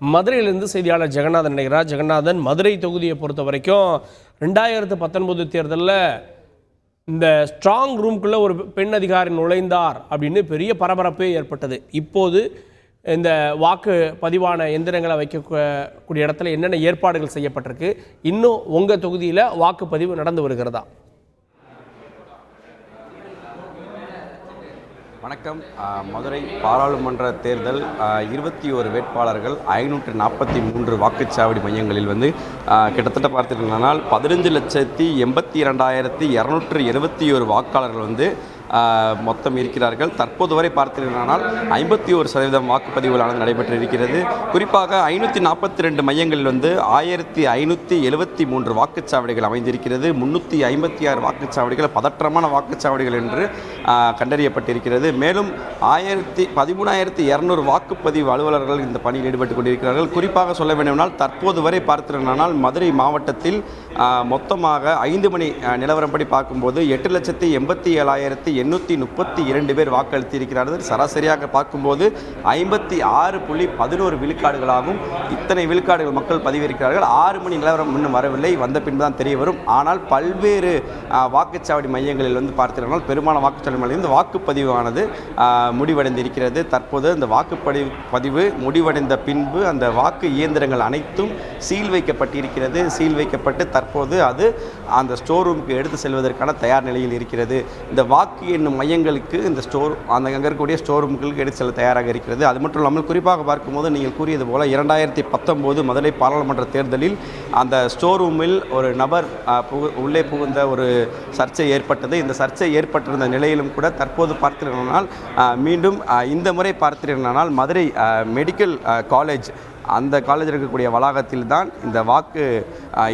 மதுரையிலிருந்து செய்தியாளர் ஜெகநாதன் நினைக்கிறார். ஜெகநாதன், மதுரை தொகுதியை பொறுத்த வரைக்கும் 2019 தேர்தலில் இந்த ஸ்ட்ராங் ரூம்குள்ளே ஒரு பெண் அதிகாரி நுழைந்தார் அப்படின்னு பெரிய பரபரப்பே ஏற்பட்டது. இப்போது இந்த வாக்கு பதிவான எந்திரங்களை வைக்கக்கூடிய இடத்துல என்னென்ன ஏற்பாடுகள் செய்யப்பட்டிருக்கு? இன்னும் உங்கள் தொகுதியில் வாக்குப்பதிவு நடந்து வருகிறதா? வணக்கம். மதுரை பாராளுமன்ற தேர்தல் 21 வேட்பாளர்கள் 543 வாக்குச்சாவடி மையங்களில் கிட்டத்தட்ட பார்த்துட்டீங்கன்னா 15,82,271 வாக்காளர்கள் மொத்தம் இருக்கிறார்கள். தற்போது வரை பார்த்தீர்களானால் 51% வாக்குப்பதிவுகளானது நடைபெற்றிருக்கிறது. குறிப்பாக 542 மையங்களில் 1573 வாக்குச்சாவடிகள் அமைந்திருக்கிறது. 356 வாக்குச்சாவடிகள் பதற்றமான வாக்குச்சாவடிகள் என்று கண்டறியப்பட்டிருக்கிறது. மேலும் 13,200 வாக்குப்பதிவு அலுவலர்கள் இந்த பணியில் ஈடுபட்டுக் கொண்டிருக்கிறார்கள். குறிப்பாக சொல்ல வேண்டுமென்றால் தற்போது வரை பார்த்தீர்களானால் மதுரை மாவட்டத்தில் மொத்தமாக 5 மணி நிலவரப்படி பார்க்கும்போது 8,87,832 பேர் வாக்களித்திருக்கிறார்கள். சராசரியாக பார்க்கும்போது 56.11 விழுக்காடுகளாகும். இத்தனை விழுக்காடுகள் மக்கள் பதிவிருக்கிறார்கள். 6 மணி நிலவரம் இன்னும் வரவில்லை, வந்த பின்பு தான் தெரிய வரும். ஆனால் பல்வேறு வாக்குச்சாவடி மையங்களில் பார்த்தீங்கன்னா பெரும்பாலான வாக்குச்சாவடி மையங்களில் வாக்குப்பதிவானது முடிவடைந்திருக்கிறது. தற்போது இந்த வாக்குப்பதிவு முடிவடைந்த பின்பு அந்த வாக்கு இயந்திரங்கள் அனைத்தும் சீல் வைக்கப்பட்டிருக்கிறது. சீல் வைக்கப்பட்டு தற்போது அது அந்த ஸ்டோர் ரூமுக்கு எடுத்து செல்வதற்கான தயார் நிலையில் இருக்கிறது. இந்த வாக்கு எண்ணும் மையங்களுக்கு இந்த அங்கே இருக்கக்கூடிய ஸ்டோர் ரூமுகளுக்கு எடுத்து செல்ல தயாராக இருக்கிறது. அது மட்டும் இல்லாமல் குறிப்பாக பார்க்கும்போது நீங்கள் கூறியது போல 2019 மதுரை பாராளுமன்ற தேர்தலில் அந்த ஸ்டோர் ரூமில் ஒரு நபர் உள்ளே புகுந்த ஒரு சர்ச்சை ஏற்பட்டது. இந்த சர்ச்சை ஏற்பட்டிருந்த நிலையிலும் கூட தற்போது பார்த்தீர்களானால் மீண்டும் இந்த முறை பார்த்தீர்களானால் மதுரை மெடிக்கல் காலேஜ் அந்த காலேஜில் இருக்கக்கூடிய வளாகத்தில் தான் இந்த வாக்கு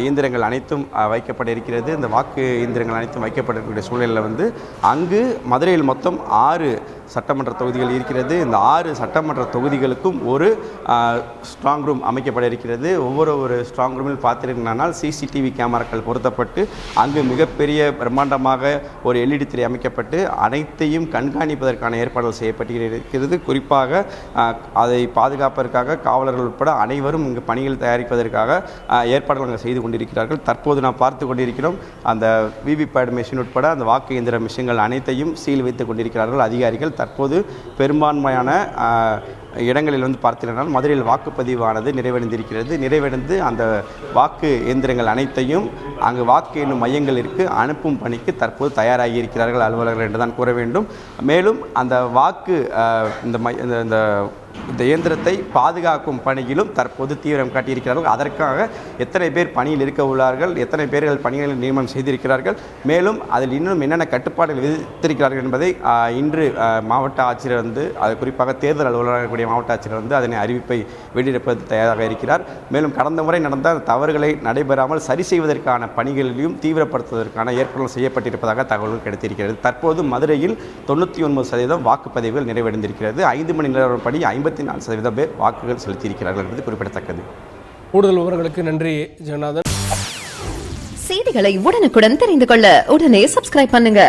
இயந்திரங்கள் அனைத்தும் வைக்கப்பட இருக்கிறது. இந்த வாக்கு இயந்திரங்கள் அனைத்தும் வைக்கப்பட்டிருக்கக்கூடிய சூழலில் அங்கு மதுரையில் மொத்தம் 6 சட்டமன்ற தொகுதிகள் இருக்கிறது. இந்த 6 சட்டமன்ற தொகுதிகளுக்கும் ஒரு ஸ்ட்ராங் ரூம் அமைக்கப்பட இருக்கிறது. ஒவ்வொரு ஸ்ட்ராங் ரூமில் பார்த்தீர்களானால் சிசிடிவி கேமராக்கள் பொருத்தப்பட்டு அங்கு மிகப்பெரிய பிரம்மாண்டமாக ஒரு LED திரை அமைக்கப்பட்டு அனைத்தையும் கண்காணிப்பதற்கான ஏற்பாடுகள் செய்யப்பட்டிருக்கிறது. குறிப்பாக அதை பாதுகாப்பதற்காக காவலர்கள் உட்பட அனைவரும் இங்கு பணிகள் தயாரிப்பதற்காக ஏற்பாடுகள் அங்கே செய்து கொண்டிருக்கிறார்கள். தற்போது நாம் பார்த்து கொண்டிருக்கிறோம். அந்த விவிபேட் மிஷின் உட்பட அந்த வாக்கு இயந்திர மிஷின்கள் அனைத்தையும் சீல் வைத்துக் கொண்டிருக்கிறார்கள் அதிகாரிகள். தற்போது பெரும்பான்மையான இடங்களில் பார்த்தீங்கன்னா மதுரையில் வாக்குப்பதிவானது நிறைவடைந்து அந்த வாக்கு இயந்திரங்கள் அனைத்தையும் அங்கு வாக்கு எண்ணும் மையங்களிற்கு அனுப்பும் பணிக்கு தற்போது தயாராகி இருக்கிறார்கள் அலுவலர்கள் என்று தான் கூற வேண்டும். மேலும் அந்த வாக்கு இந்த இயந்திரத்தை பாதுகாக்கும் பணியிலும் தற்போது தீவிரம் காட்டியிருக்கிறார்கள். அதற்காக எத்தனை பேர் பணியில் இருக்க உள்ளார்கள், எத்தனை பேர்கள் பணிகளில் நியமனம் செய்திருக்கிறார்கள், மேலும் அதில் இன்னும் என்னென்ன கட்டுப்பாடுகள் விதித்திருக்கிறார்கள் என்பதை இன்று மாவட்ட ஆட்சியர் அது குறிப்பாக தேர்தல் அலுவலராக கூடிய மாவட்ட ஆட்சியர் அதனை அறிவிப்பை வெளியிடப்பது தயாராக இருக்கிறார். மேலும் கடந்த முறை நடந்த தவறுகளை நடைபெறாமல் சரி செய்வதற்கான பணிகளிலும் தீவிரப்படுத்துவதற்கான ஏற்பாடுகள் செய்யப்பட்டிருப்பதாக தகவல்கள் கிடைத்திருக்கிறது. தற்போது மதுரையில் 99% வாக்குப்பதிவுகள் நிறைவடைந்திருக்கிறது. 5 மணி நிலவரப்படி 54% பேர் வாக்குகள் செலுத்தியிருக்கிறார்கள் என்பது குறிப்பிடத்தக்கது. கூடுதல் விவரங்களுக்கு நன்றி ஜெகநாதன். செய்திகளை உடனுக்குடன் தெரிந்து கொள்ள உடனே சப்ஸ்கிரைப் பண்ணுங்க.